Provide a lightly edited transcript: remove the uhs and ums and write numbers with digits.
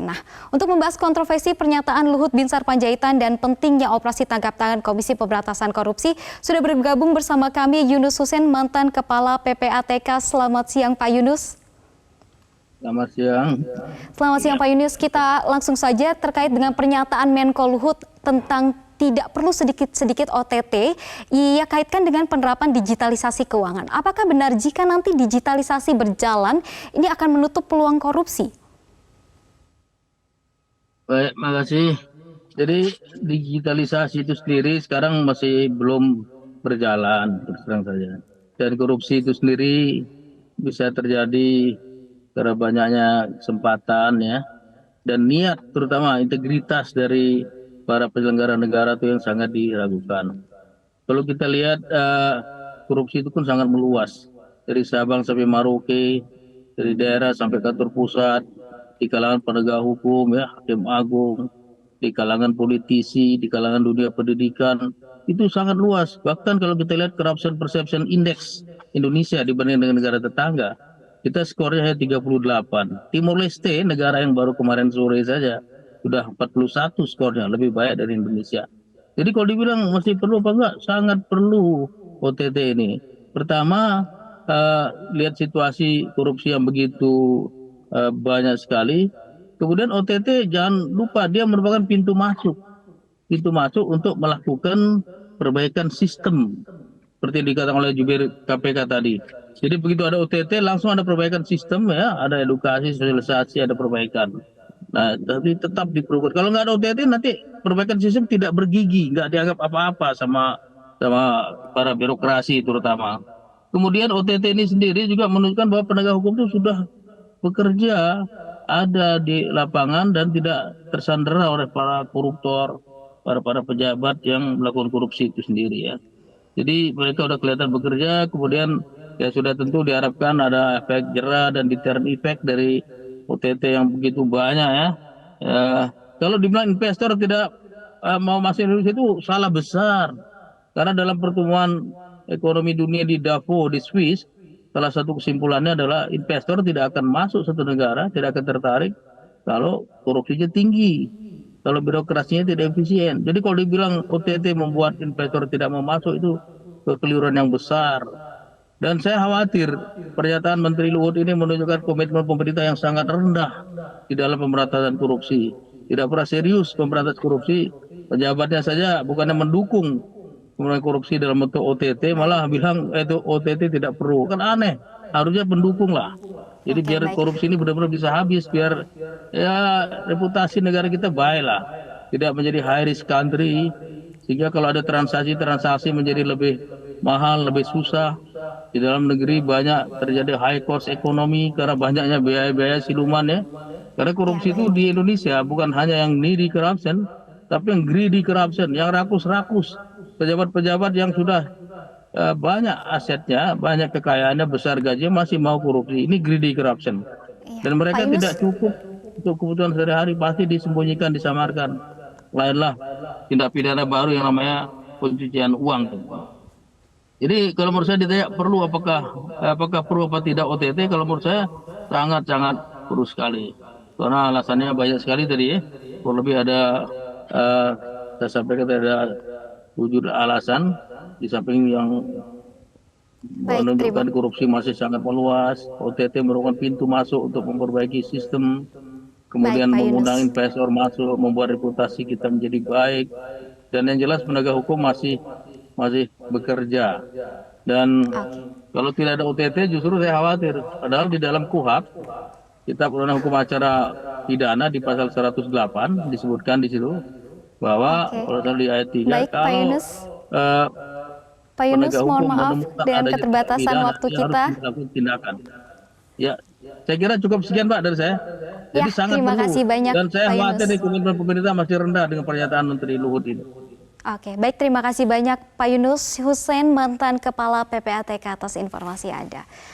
Nah, untuk membahas kontroversi pernyataan Luhut Binsar Panjaitan dan pentingnya operasi tangkap tangan Komisi Pemberantasan Korupsi, sudah bergabung bersama kami Yunus Hussein, mantan Kepala PPATK. Selamat siang Pak Yunus. Selamat siang. Selamat siang Pak Yunus. Kita langsung saja terkait dengan pernyataan Menko Luhut tentang tidak perlu sedikit-sedikit OTT, ia kaitkan dengan penerapan digitalisasi keuangan. Apakah benar jika nanti digitalisasi berjalan, ini akan menutup peluang korupsi? Baik, makasih. Jadi digitalisasi itu sendiri sekarang masih belum berjalan, terus terang saja. Dan korupsi itu sendiri bisa terjadi karena banyaknya kesempatan ya, dan niat terutama integritas dari para penyelenggara negara itu yang sangat diragukan. Kalau kita lihat korupsi itu pun sangat meluas, dari Sabang sampai Merauke, dari daerah sampai kantor pusat, di kalangan penegak hukum ya, hakim agung, di kalangan politisi, di kalangan dunia pendidikan, itu sangat luas. Bahkan kalau kita lihat Corruption Perception Index Indonesia dibanding dengan negara tetangga, kita skornya hanya 38. Timor Leste, negara yang baru kemarin sore saja, sudah 41 skornya, lebih baik dari Indonesia. Jadi kalau dibilang masih perlu apa enggak, sangat perlu OTT ini. Pertama, lihat situasi korupsi yang begitu banyak sekali. Kemudian OTT jangan lupa dia merupakan pintu masuk untuk melakukan perbaikan sistem seperti yang dikatakan oleh jubir KPK tadi. Jadi begitu ada OTT langsung ada perbaikan sistem ya, ada edukasi, sosialisasi, ada perbaikan. Nah, tapi tetap diperlukan. Kalau nggak ada OTT nanti perbaikan sistem tidak bergigi, nggak dianggap apa-apa sama para birokrasi terutama. Kemudian OTT ini sendiri juga menunjukkan bahwa penegak hukum itu sudah bekerja, ada di lapangan dan tidak tersandera oleh para koruptor, para pejabat yang melakukan korupsi itu sendiri ya. Jadi mereka sudah kelihatan bekerja, kemudian ya sudah tentu diharapkan ada efek jera dan deterrent effect dari OTT yang begitu banyak ya. Kalau dibilang investor tidak mau masuk Indonesia itu salah besar. Karena dalam pertemuan ekonomi dunia di Davos di Swiss, salah satu kesimpulannya adalah investor tidak akan masuk satu negara, tidak akan tertarik kalau korupsinya tinggi, kalau birokrasinya tidak efisien. Jadi kalau dibilang OTT membuat investor tidak mau masuk, itu kekeliruan yang besar. Dan saya khawatir pernyataan Menteri Luhut ini menunjukkan komitmen pemerintah yang sangat rendah di dalam pemberantasan korupsi. Tidak pernah serius pemberantasan korupsi, pejabatnya saja bukannya mendukung kemudian korupsi dalam bentuk OTT, malah bilang itu OTT tidak perlu. Kan aneh, harusnya pendukung lah. Jadi biar korupsi ini benar-benar bisa habis, biar ya reputasi negara kita baik lah, tidak menjadi high risk country, sehingga kalau ada transaksi menjadi lebih mahal, lebih susah. Di dalam negeri banyak terjadi high cost ekonomi karena banyaknya biaya-biaya siluman ya. Karena korupsi itu di Indonesia bukan hanya yang needy corruption, tapi yang greedy corruption, yang rakus-rakus. Pejabat-pejabat yang sudah banyak asetnya, banyak kekayaannya, besar gajinya masih mau korupsi. Ini greedy corruption. Dan mereka tidak cukup untuk kebutuhan sehari-hari, pasti disembunyikan, disamarkan. Lainlah tindak pidana baru yang namanya pencucian uang. Jadi kalau menurut saya ditanya perlu apakah perlu apa tidak OTT, kalau menurut saya sangat-sangat perlu sekali. Karena alasannya banyak sekali tadi ya. Kurang lebih ada saya sampaikan ada 7 alasan, di samping yang menunjukkan korupsi masih sangat meluas. OTT merupakan pintu masuk untuk memperbaiki sistem, kemudian mengundang investor masuk, membuat reputasi kita menjadi baik, dan yang jelas penegak hukum masih bekerja. Dan kalau tidak ada OTT justru saya khawatir, padahal di dalam KUHP, Kitab Undang-Undang Hukum Acara Pidana di pasal 108 disebutkan di situ bahwa kalau di ayat 3 kalau Pak Yunus, mohon maaf dengan adanya keterbatasan waktu kita. Tindakan. Ya, saya kira cukup sekian Pak dari saya. Jadi sangat terima perlu. kasih banyak, Dan saya Pak khawatir Yunus. di komitmen pemerintah masih rendah dengan pernyataan Menteri Luhut ini. Oke, baik, terima kasih banyak Pak Yunus Hussein, mantan Kepala PPATK atas informasi Anda.